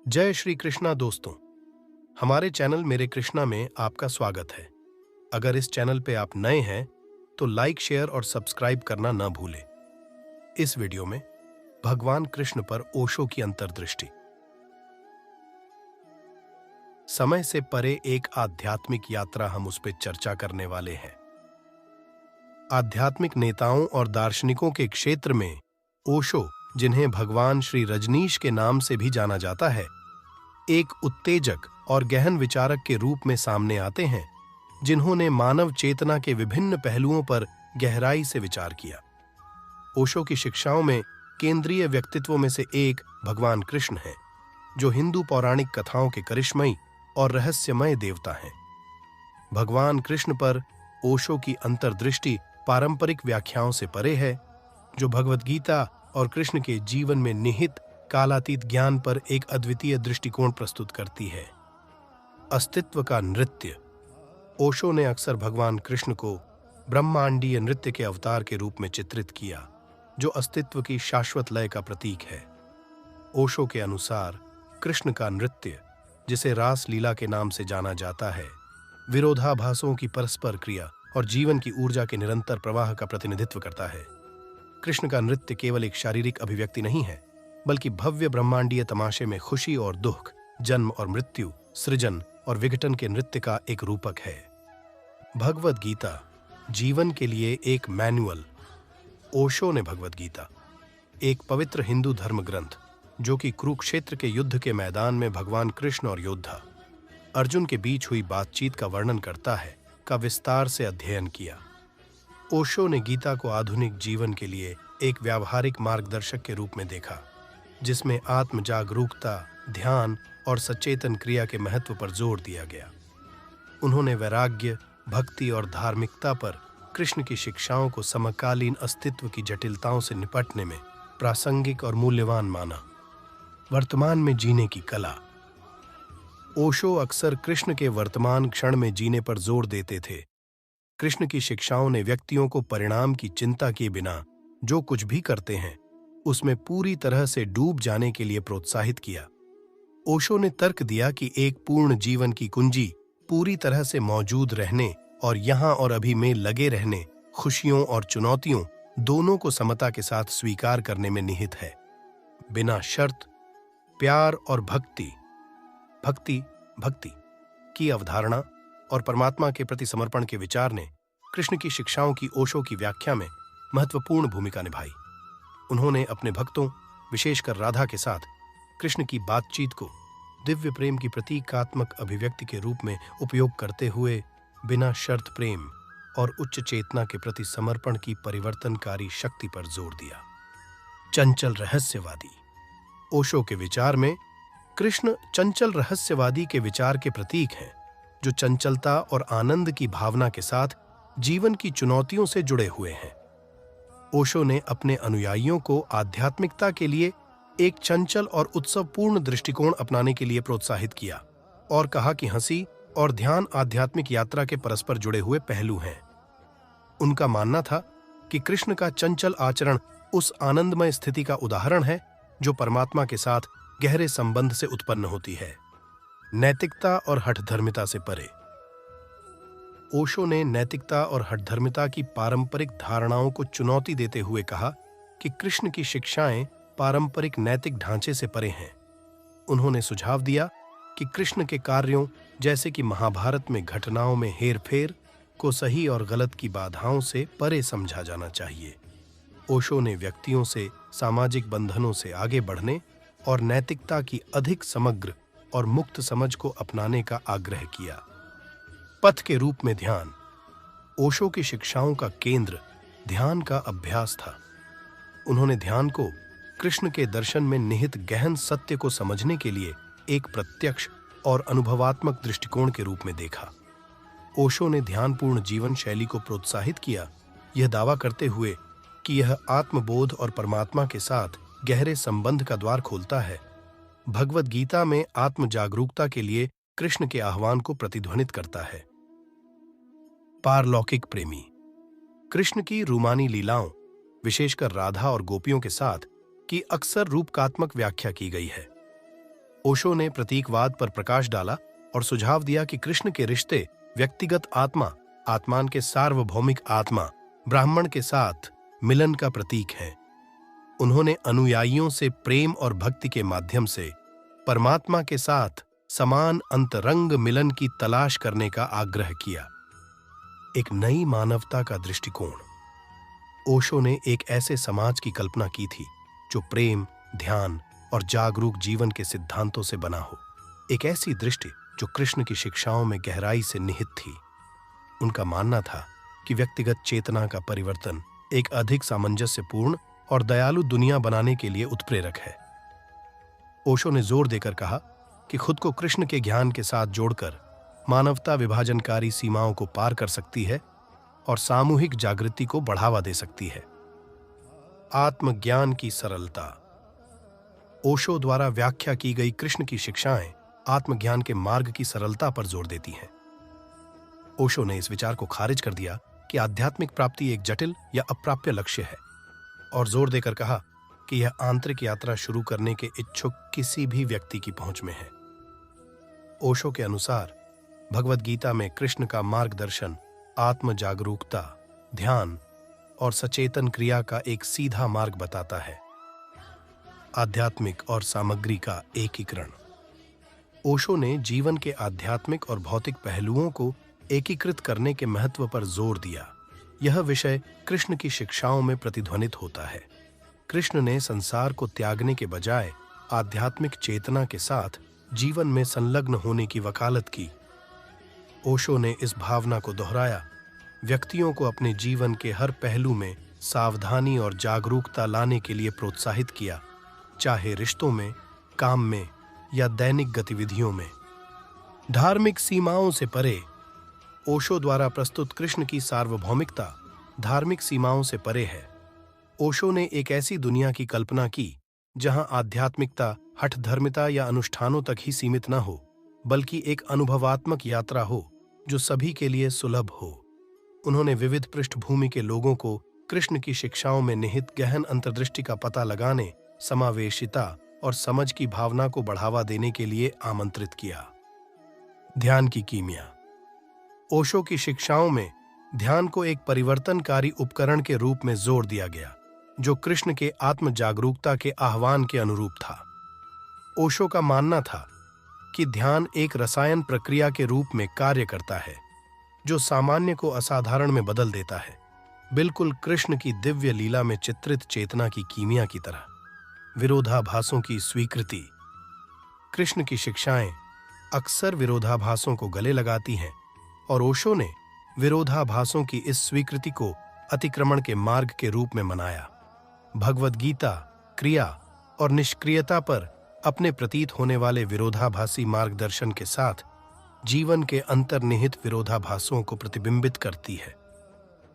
जय श्री कृष्णा दोस्तों। हमारे चैनल मेरे कृष्णा में आपका स्वागत है। अगर इस चैनल पे आप नए हैं तो लाइक, शेयर और सब्सक्राइब करना न भूलें। इस वीडियो में भगवान कृष्ण पर ओशो की अंतर्दृष्टि। समय से परे एक आध्यात्मिक यात्रा, हम उस पर चर्चा करने वाले हैं। आध्यात्मिक नेताओं और दार्शनिकों के क्षेत्र में ओशो, जिन्हें भगवान श्री रजनीश के नाम से भी जाना जाता है, एक उत्तेजक और गहन विचारक के रूप में सामने आते हैं, जिन्होंने मानव चेतना के विभिन्न पहलुओं पर गहराई से विचार किया। ओशो की शिक्षाओं में केंद्रीय व्यक्तित्वों में से एक भगवान कृष्ण हैं, जो हिंदू पौराणिक कथाओं के करिश्मयी और रहस्यमय देवता हैं। भगवान कृष्ण पर ओशो की अंतर्दृष्टि पारंपरिक व्याख्याओं से परे है, जो भगवद गीता और कृष्ण के जीवन में निहित कालातीत ज्ञान पर एक अद्वितीय दृष्टिकोण प्रस्तुत करती है। अस्तित्व का नृत्य। ओशो ने अक्सर भगवान कृष्ण को ब्रह्मांडीय नृत्य के अवतार के रूप में चित्रित किया, जो अस्तित्व की शाश्वत लय का प्रतीक है। ओशो के अनुसार कृष्ण का नृत्य, जिसे रास लीला के नाम से जाना जाता है, विरोधाभासों की परस्पर क्रिया और जीवन की ऊर्जा के निरंतर प्रवाह का प्रतिनिधित्व करता है। कृष्ण का नृत्य केवल एक शारीरिक अभिव्यक्ति नहीं है, बल्कि भव्य ब्रह्मांडीय तमाशे में खुशी और दुख, जन्म और मृत्यु, सृजन और विघटन के नृत्य का एक रूपक है। भगवद गीता, जीवन के लिए एक मैनुअल। ओशो ने भगवद गीता, एक पवित्र हिंदू धर्म ग्रंथ, जो कि कुरुक्षेत्र के युद्ध के मैदान में भगवान कृष्ण और योद्धा अर्जुन के बीच हुई बातचीत का वर्णन करता है, का विस्तार से अध्ययन किया। ओशो ने गीता को आधुनिक जीवन के लिए एक व्यावहारिक मार्गदर्शक के रूप में देखा, जिसमें आत्म जागरूकता, ध्यान और सचेतन क्रिया के महत्व पर जोर दिया गया। उन्होंने वैराग्य, भक्ति और धार्मिकता पर कृष्ण की शिक्षाओं को समकालीन अस्तित्व की जटिलताओं से निपटने में प्रासंगिक और मूल्यवान माना। वर्तमान में जीने की कला। ओशो अक्सर कृष्ण के वर्तमान क्षण में जीने पर जोर देते थे। कृष्ण की शिक्षाओं ने व्यक्तियों को परिणाम की चिंता किए बिना जो कुछ भी करते हैं, उसमें पूरी तरह से डूब जाने के लिए प्रोत्साहित किया। ओशो ने तर्क दिया कि एक पूर्ण जीवन की कुंजी पूरी तरह से मौजूद रहने और यहां और अभी में लगे रहने, खुशियों और चुनौतियों दोनों को समता के साथ स्वीकार करने में निहित है। बिना शर्त, प्यार और भक्ति की अवधारणा और परमात्मा के प्रति समर्पण के विचार ने कृष्ण की शिक्षाओं की ओशो की व्याख्या में महत्वपूर्ण भूमिका निभाई। उन्होंने अपने भक्तों, विशेषकर राधा के साथ कृष्ण की बातचीत को दिव्य प्रेम की प्रतीकात्मक अभिव्यक्ति के रूप में उपयोग करते हुए बिना शर्त प्रेम और उच्च चेतना के प्रति समर्पण की परिवर्तनकारी शक्ति पर जोर दिया। चंचल रहस्यवादी। ओशो के विचार में कृष्ण चंचल रहस्यवादी के विचार के प्रतीक हैं, जो चंचलता और आनंद की भावना के साथ जीवन की चुनौतियों से जुड़े हुए हैं। ओशो ने अपने अनुयायियों को आध्यात्मिकता के लिए एक चंचल और उत्सवपूर्ण दृष्टिकोण अपनाने के लिए प्रोत्साहित किया और कहा कि हंसी और ध्यान आध्यात्मिक यात्रा के परस्पर जुड़े हुए पहलू हैं। उनका मानना था कि कृष्ण का चंचल आचरण उस आनंदमय स्थिति का उदाहरण है जो परमात्मा के साथ गहरे संबंध से उत्पन्न होती है। नैतिकता और हठधर्मिता से परे। ओशो ने नैतिकता और हठधर्मिता की पारंपरिक धारणाओं को चुनौती देते हुए कहा कि कृष्ण की शिक्षाएं पारंपरिक नैतिक ढांचे से परे हैं। उन्होंने सुझाव दिया कि कृष्ण के कार्यों, जैसे कि महाभारत में घटनाओं में हेरफेर, को सही और गलत की बाधाओं से परे समझा जाना चाहिए। ओशो ने व्यक्तियों से सामाजिक बंधनों से आगे बढ़ने और नैतिकता की अधिक समग्र और मुक्त समझ को अपनाने का आग्रह किया। पथ के रूप में ध्यान। ओशो की शिक्षाओं का केंद्र ध्यान का अभ्यास था। उन्होंने ध्यान को कृष्ण के दर्शन में निहित गहन सत्य को समझने के लिए एक प्रत्यक्ष और अनुभवात्मक दृष्टिकोण के रूप में देखा। ओशो ने ध्यानपूर्ण जीवन शैली को प्रोत्साहित किया, यह दावा करते हुए कि यह आत्मबोध और परमात्मा के साथ गहरे संबंध का द्वार खोलता है। भगवद गीता में आत्म जागरूकता के लिए कृष्ण के आह्वान को प्रतिध्वनित करता है। पारलौकिक प्रेमी। कृष्ण की रूमानी लीलाओं, विशेषकर राधा और गोपियों के साथ, की अक्सर रूपकात्मक व्याख्या की गई है। ओशो ने प्रतीकवाद पर प्रकाश डाला और सुझाव दिया कि कृष्ण के रिश्ते व्यक्तिगत आत्मा, आत्मान के सार्वभौमिक आत्मा, ब्राह्मण के साथ मिलन का प्रतीक है। उन्होंने अनुयायियों से प्रेम और भक्ति के माध्यम से परमात्मा के साथ समान अंतरंग मिलन की तलाश करने का आग्रह किया। एक नई मानवता का दृष्टिकोण। ओशो ने एक ऐसे समाज की कल्पना की थी जो प्रेम, ध्यान और जागरूक जीवन के सिद्धांतों से बना हो। एक ऐसी दृष्टि जो कृष्ण की शिक्षाओं में गहराई से निहित थी। उनका मानना था कि व्यक्तिगत चेतना का परिवर्तन एक अधिक सामंजस्यपूर्ण और दयालु दुनिया बनाने के लिए उत्प्रेरक है। ओशो ने जोर देकर कहा कि खुद को कृष्ण के ज्ञान के साथ जोड़कर मानवता विभाजनकारी सीमाओं को पार कर सकती है और सामूहिक जागृति को बढ़ावा दे सकती है। आत्मज्ञान की सरलता। ओशो द्वारा व्याख्या की गई कृष्ण की शिक्षाएं आत्मज्ञान के मार्ग की सरलता पर जोर देती हैं। ओशो ने इस विचार को खारिज कर दिया कि आध्यात्मिक प्राप्ति एक जटिल या अप्राप्य लक्ष्य है और जोर देकर कहा कि यह आंतरिक यात्रा शुरू करने के इच्छुक किसी भी व्यक्ति की पहुंच में है। ओशो के अनुसार भगवद गीता में कृष्ण का मार्गदर्शन आत्म जागरूकता, ध्यान और सचेतन क्रिया का एक सीधा मार्ग बताता है। आध्यात्मिक और सामग्री का एकीकरण। ओशो ने जीवन के आध्यात्मिक और भौतिक पहलुओं को एकीकृत करने के महत्व पर जोर दिया। यह विषय कृष्ण की शिक्षाओं में प्रतिध्वनित होता है। कृष्ण ने संसार को त्यागने के बजाय आध्यात्मिक चेतना के साथ जीवन में संलग्न होने की वकालत की। ओशो ने इस भावना को दोहराया, व्यक्तियों को अपने जीवन के हर पहलू में सावधानी और जागरूकता लाने के लिए प्रोत्साहित किया, चाहे रिश्तों में, काम में या दैनिक गतिविधियों में। धार्मिक सीमाओं से परे। ओशो द्वारा प्रस्तुत कृष्ण की सार्वभौमिकता धार्मिक सीमाओं से परे है। ओशो ने एक ऐसी दुनिया की कल्पना की जहां आध्यात्मिकता हठधर्मिता या अनुष्ठानों तक ही सीमित न हो, बल्कि एक अनुभवात्मक यात्रा हो जो सभी के लिए सुलभ हो। उन्होंने विविध पृष्ठभूमि के लोगों को कृष्ण की शिक्षाओं में निहित गहन अंतर्दृष्टि का पता लगाने, समावेशिता और समझ की भावना को बढ़ावा देने के लिए आमंत्रित किया। ध्यान की कीमिया। ओशो की शिक्षाओं में ध्यान को एक परिवर्तनकारी उपकरण के रूप में जोर दिया गया, जो कृष्ण के आत्म जागरूकता के आह्वान के अनुरूप था। ओशो का मानना था कि ध्यान एक रसायन प्रक्रिया के रूप में कार्य करता है, जो सामान्य को असाधारण में बदल देता है, बिल्कुल कृष्ण की दिव्य लीला में चित्रित चेतना की कीमिया की तरह। विरोधाभासों की स्वीकृति। कृष्ण की शिक्षाएं अक्सर विरोधाभासों को गले लगाती हैं और ओशो ने विरोधाभासों की इस स्वीकृति को अतिक्रमण के मार्ग के रूप में मनाया। भगवद गीता क्रिया और निष्क्रियता पर अपने प्रतीत होने वाले विरोधाभासी मार्गदर्शन के साथ जीवन के अंतर्निहित विरोधाभासों को प्रतिबिंबित करती है।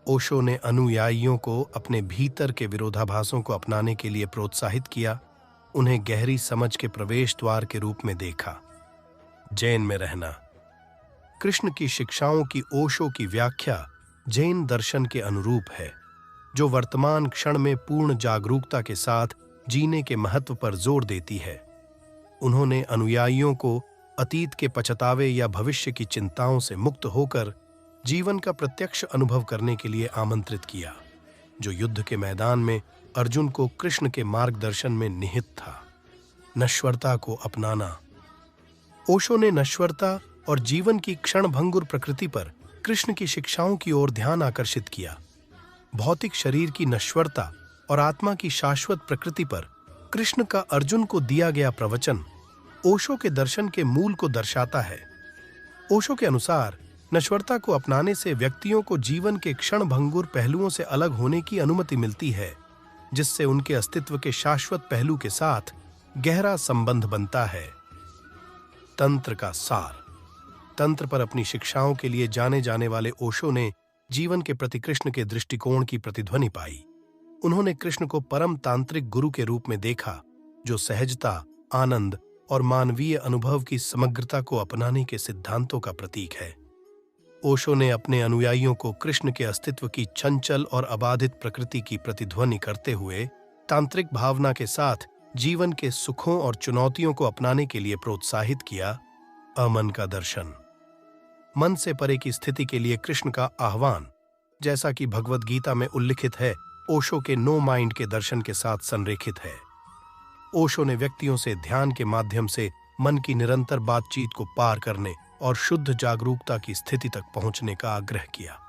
ओशो ने अनुयायियों को अपने भीतर के विरोधाभासों को अपनाने के लिए प्रोत्साहित किया, उन्हें गहरी समझ के प्रवेश द्वार के रूप में देखा। जैन में रहना। कृष्ण की शिक्षाओं की ओशो की व्याख्या जैन दर्शन के अनुरूप है, जो वर्तमान क्षण में पूर्ण जागरूकता के साथ जीने के महत्व पर जोर देती है। उन्होंने अनुयायियों को अतीत के पछतावे या भविष्य की चिंताओं से मुक्त होकर जीवन का प्रत्यक्ष अनुभव करने के लिए आमंत्रित किया, जो युद्ध के मैदान में अर्जुन को कृष्ण के मार्गदर्शन में निहित था। नश्वरता को अपनाना। ओशो ने नश्वरता और जीवन की क्षणभंगुर प्रकृति पर कृष्ण की शिक्षाओं की ओर ध्यान आकर्षित किया। भौतिक शरीर की नश्वरता और आत्मा की शाश्वत प्रकृति पर कृष्ण का अर्जुन को दिया गया प्रवचन ओशो के दर्शन के मूल को दर्शाता है। ओशो के अनुसार नश्वरता को अपनाने से व्यक्तियों को जीवन के क्षणभंगुर पहलुओं से अलग होने की अनुमति मिलती है, जिससे उनके अस्तित्व के शाश्वत पहलू के साथ गहरा संबंध बनता है। तंत्र का सार। तंत्र पर अपनी शिक्षाओं के लिए जाने जाने वाले ओशो ने जीवन के प्रति कृष्ण के दृष्टिकोण की प्रतिध्वनि पाई। उन्होंने कृष्ण को परम तांत्रिक गुरु के रूप में देखा, जो सहजता, आनंद और मानवीय अनुभव की समग्रता को अपनाने के सिद्धांतों का प्रतीक है। ओशो ने अपने अनुयायियों को कृष्ण के अस्तित्व की चंचल और अबाधित प्रकृति की प्रतिध्वनि करते हुए तांत्रिक भावना के साथ जीवन के सुखों और चुनौतियों को अपनाने के लिए प्रोत्साहित किया। अमन का दर्शन, मन से परे की स्थिति के लिए कृष्ण का आह्वान, जैसा कि भगवद गीता में उल्लिखित है, ओशो के नो माइंड के दर्शन के साथ संरेखित है। ओशो ने व्यक्तियों से ध्यान के माध्यम से मन की निरंतर बातचीत को पार करने और शुद्ध जागरूकता की स्थिति तक पहुंचने का आग्रह किया।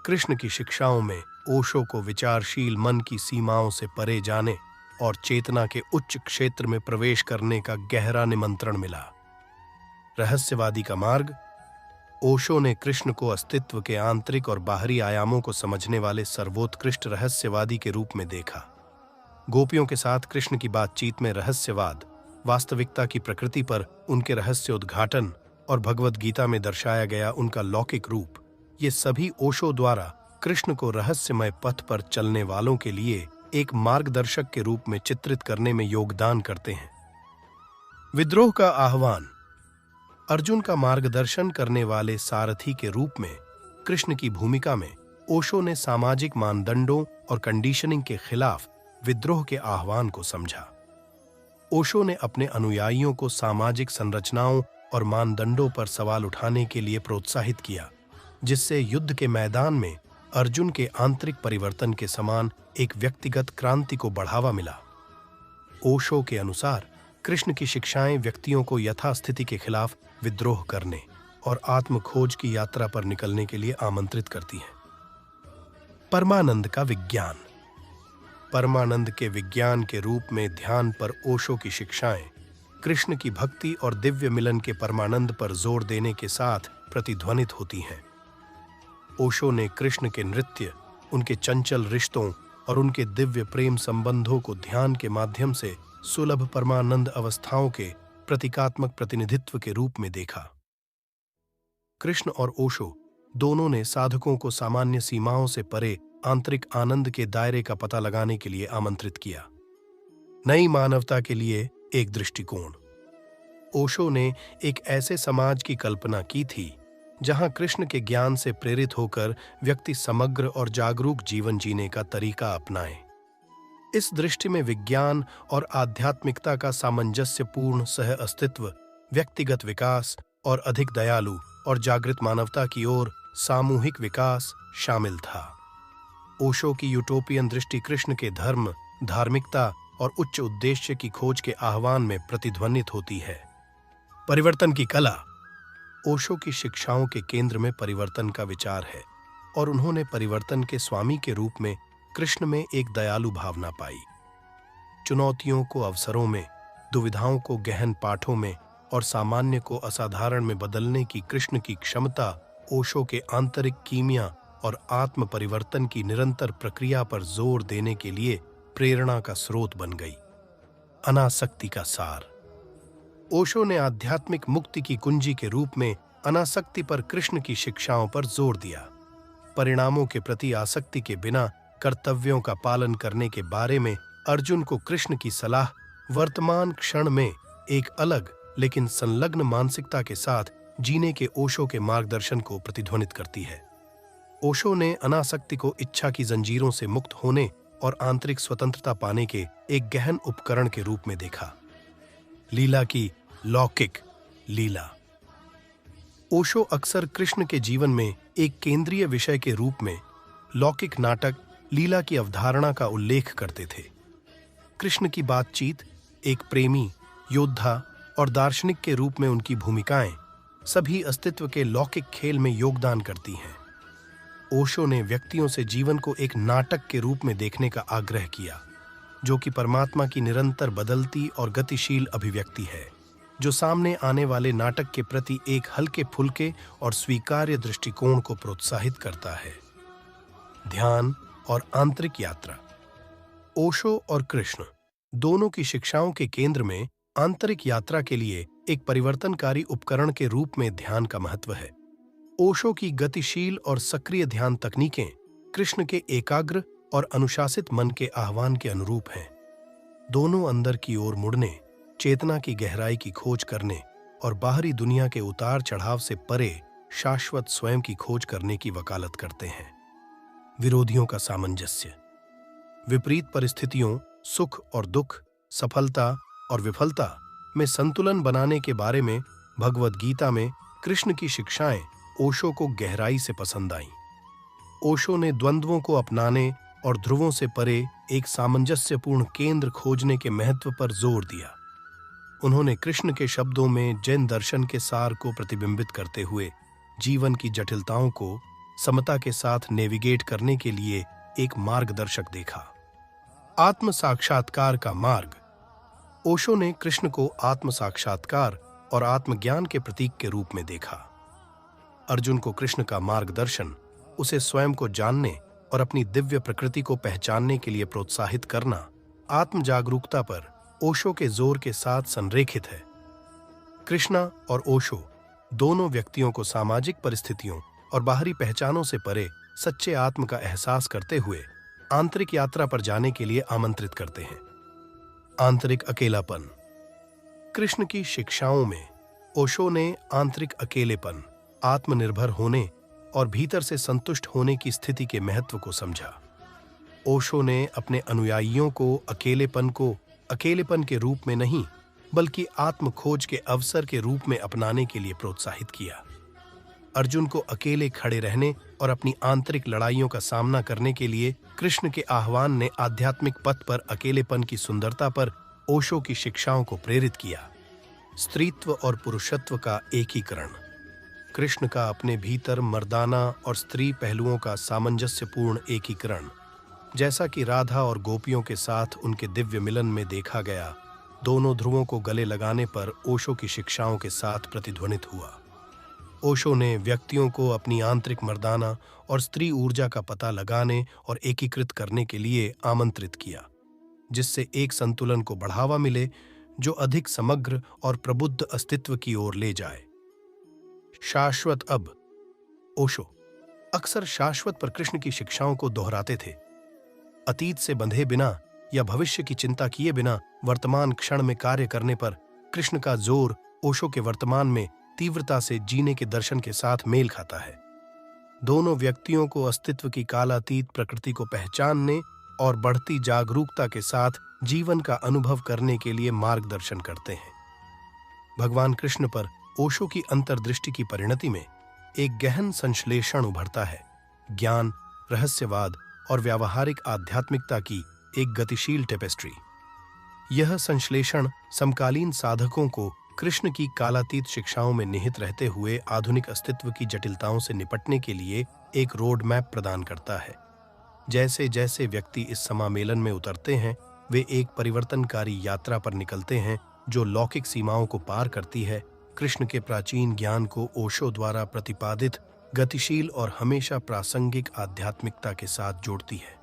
कृष्ण की शिक्षाओं में ओशो को विचारशील मन की सीमाओं से परे जाने और चेतना के उच्च क्षेत्र में प्रवेश करने का गहरा निमंत्रण मिला। रहस्यवादी का मार्ग, ओशो ने कृष्ण को अस्तित्व के आंतरिक और बाहरी आयामों को समझने वाले सर्वोत्कृष्ट रहस्यवादी के रूप में देखा। गोपियों के साथ कृष्ण की बातचीत में रहस्यवाद, वास्तविकता की प्रकृति पर उनके रहस्य उद्घाटन और भगवद गीता में दर्शाया गया उनका लौकिक रूप, ये सभी ओशो द्वारा कृष्ण को रहस्यमय पथ पर चलने वालों के लिए एक मार्गदर्शक के रूप में चित्रित करने में योगदान करते हैं। विद्रोह का आह्वान, अर्जुन का मार्गदर्शन करने वाले सारथी के रूप में कृष्ण की भूमिका में ओशो ने सामाजिक मानदंडों और कंडीशनिंग के खिलाफ विद्रोह के आह्वान को समझा। ओशो ने अपने अनुयायियों को सामाजिक संरचनाओं और मानदंडों पर सवाल उठाने के लिए प्रोत्साहित किया, जिससे युद्ध के मैदान में अर्जुन के आंतरिक परिवर्तन के समान एक व्यक्तिगत क्रांति को बढ़ावा मिला। ओशो के अनुसार कृष्ण की शिक्षाएं व्यक्तियों को यथास्थिति के खिलाफ विद्रोह करने और आत्मखोज की यात्रा पर निकलने के लिए आमंत्रित करती हैं। परमानंद का विज्ञान, परमानंद के विज्ञान के रूप में ध्यान पर ओशो की शिक्षाएं कृष्ण की भक्ति और दिव्य मिलन के परमानंद पर जोर देने के साथ प्रतिध्वनित होती हैं। ओशो ने कृष्ण के नृत्य, उनके चंचल रिश्तों और उनके दिव्य प्रेम संबंधों को ध्यान के माध्यम से सुलभ परमानंद अवस्थाओं के प्रतीकात्मक प्रतिनिधित्व के रूप में देखा। कृष्ण और ओशो दोनों ने साधकों को सामान्य सीमाओं से परे आंतरिक आनंद के दायरे का पता लगाने के लिए आमंत्रित किया। नई मानवता के लिए एक दृष्टिकोण, ओशो ने एक ऐसे समाज की कल्पना की थी जहां कृष्ण के ज्ञान से प्रेरित होकर व्यक्ति समग्र और जागरूक जीवन जीने का तरीका अपनाए। इस दृष्टि में विज्ञान और आध्यात्मिकता का सामंजस्यपूर्ण सह अस्तित्व, व्यक्तिगत विकास और अधिक दयालु और जागृत मानवता की ओर सामूहिक विकास शामिल था। ओशो की यूटोपियन दृष्टि कृष्ण के धर्म, धार्मिकता और उच्च उद्देश्य की खोज के आह्वान में प्रतिध्वनित होती है। परिवर्तन की कला, ओशो की शिक्षाओं के केंद्र में परिवर्तन का विचार है और उन्होंने परिवर्तन के स्वामी के रूप में कृष्ण में एक दयालु भावना पाई। चुनौतियों को अवसरों में, दुविधाओं को गहन पाठों में और सामान्य को असाधारण में बदलने की कृष्ण की क्षमता ओशो के आंतरिक कीमिया और आत्म परिवर्तन की निरंतर प्रक्रिया पर जोर देने के लिए प्रेरणा का स्रोत बन गई। अनासक्ति का सार, ओशो ने आध्यात्मिक मुक्ति की कुंजी के रूप में अनासक्ति पर कृष्ण की शिक्षाओं पर जोर दिया। परिणामों के प्रति आसक्ति के बिना कर्तव्यों का पालन करने के बारे में अर्जुन को कृष्ण की सलाह वर्तमान क्षण में एक अलग लेकिन संलग्न मानसिकता के साथ जीने के ओशो के मार्गदर्शन को प्रतिध्वनित करती है। ओशो ने अनासक्ति को इच्छा की जंजीरों से मुक्त होने और आंतरिक स्वतंत्रता पाने के एक गहन उपकरण के रूप में देखा। लीला की लौकिक लीला, ओशो अक्सर कृष्ण के जीवन में एक केंद्रीय विषय के रूप में लौकिक नाटक लीला की अवधारणा का उल्लेख करते थे। कृष्ण की बातचीत, एक प्रेमी, योद्धा और दार्शनिक के रूप में उनकी भूमिकाएं सभी अस्तित्व के लौकिक खेल में योगदान करती हैं। ओशो ने व्यक्तियों से जीवन को एक नाटक के रूप में देखने का आग्रह किया, जो कि परमात्मा की निरंतर बदलती और गतिशील अभिव्यक्ति है, जो सामने आने वाले नाटक के प्रति एक हल्के फुल्के और स्वीकार्य दृष्टिकोण को प्रोत्साहित करता है। ध्यान और आंतरिक यात्रा, ओशो और कृष्ण दोनों की शिक्षाओं के केंद्र में आंतरिक यात्रा के लिए एक परिवर्तनकारी उपकरण के रूप में ध्यान का महत्व है। ओशो की गतिशील और सक्रिय ध्यान तकनीकें कृष्ण के एकाग्र और अनुशासित मन के आह्वान के अनुरूप हैं। दोनों अंदर की ओर मुड़ने, चेतना की गहराई की खोज करने और बाहरी दुनिया के उतार चढ़ाव से परे शाश्वत स्वयं की खोज करने की वकालत करते हैं। विरोधियों का सामंजस्य, विपरीत परिस्थितियों, सुख और दुख, सफलता और विफलता में संतुलन बनाने के बारे में भगवद गीता में कृष्ण की शिक्षाएं ओशो को गहराई से पसंद आईं। ओशो ने द्वंद्वों को अपनाने और ध्रुवों से परे एक सामंजस्यपूर्ण केंद्र खोजने के महत्व पर जोर दिया। उन्होंने कृष्ण के शब्दों में जैन दर्शन के सार को प्रतिबिंबित करते हुए जीवन की जटिलताओं को समता के साथ नेविगेट करने के लिए एक मार्गदर्शक देखा। आत्म साक्षात्कार का मार्ग। ओशो ने कृष्ण को आत्म साक्षात्कार और आत्मज्ञान के प्रतीक के रूप में देखा। अर्जुन को कृष्ण का मार्गदर्शन उसे स्वयं को जानने और अपनी दिव्य प्रकृति को पहचानने के लिए प्रोत्साहित करना आत्म जागरूकता पर ओशो के जोर के साथ संरेखित है। कृष्णा और ओशो दोनों व्यक्तियों को सामाजिक परिस्थितियों और बाहरी पहचानों से परे सच्चे आत्म का एहसास करते हुए आंतरिक यात्रा पर जाने के लिए आमंत्रित करते हैं। आंतरिक अकेलापन। कृष्ण की शिक्षाओं में ओशो ने आंतरिक अकेलेपन, आत्मनिर्भर होने और भीतर से संतुष्ट होने की स्थिति के महत्व को समझा। ओशो ने अपने अनुयायियों को अकेलेपन के रूप में नहीं बल्कि आत्म खोज के अवसर के रूप में अपनाने के लिए प्रोत्साहित किया। अर्जुन को अकेले खड़े रहने और अपनी आंतरिक लड़ाइयों का सामना करने के लिए कृष्ण के आह्वान ने आध्यात्मिक पथ पर अकेलेपन की सुंदरता पर ओशो की शिक्षाओं को प्रेरित किया। स्त्रीत्व और पुरुषत्व का एकीकरण। कृष्ण का अपने भीतर मर्दाना और स्त्री पहलुओं का सामंजस्यपूर्ण एकीकरण, जैसा कि राधा और गोपियों के साथ उनके दिव्य मिलन में देखा गया, दोनों ध्रुवों को गले लगाने पर ओशो की शिक्षाओं के साथ प्रतिध्वनित हुआ। ओशो ने व्यक्तियों को अपनी आंतरिक मर्दाना और स्त्री ऊर्जा का पता लगाने और एकीकृत करने के लिए आमंत्रित किया, जिससे एक संतुलन को बढ़ावा मिले जो अधिक समग्र और प्रबुद्ध अस्तित्व की ओर ले जाए। शाश्वत अब। ओशो अक्सर शाश्वत पर कृष्ण की शिक्षाओं को दोहराते थे। अतीत से बंधे बिना या भविष्य की चिंता किए बिना वर्तमान क्षण में कार्य करने पर कृष्ण का जोर ओशो के वर्तमान में तीव्रता से जीने के दर्शन के साथ मेल खाता है। दोनों व्यक्तियों को अस्तित्व की कालातीत प्रकृति को पहचानने और बढ़ती जागरूकता के साथ जीवन का अनुभव करने के लिए मार्गदर्शन करते हैं। भगवान कृष्ण पर ओशो की अंतर्दृष्टि की परिणति में एक गहन संश्लेषण उभरता है। ज्ञान, रहस्यवाद और व्यावहारिक आध्यात्मिकता की एक गतिशील टेपेस्ट्री। यह संश्लेषण समकालीन साधकों को कृष्ण की कालातीत शिक्षाओं में निहित रहते हुए आधुनिक अस्तित्व की जटिलताओं से निपटने के लिए एक रोड मैप प्रदान करता है। जैसे जैसे व्यक्ति इस समामेलन में उतरते हैं, वे एक परिवर्तनकारी यात्रा पर निकलते हैं जो लौकिक सीमाओं को पार करती है, कृष्ण के प्राचीन ज्ञान को ओशो द्वारा प्रतिपादित गतिशील और हमेशा प्रासंगिक आध्यात्मिकता के साथ जोड़ती है।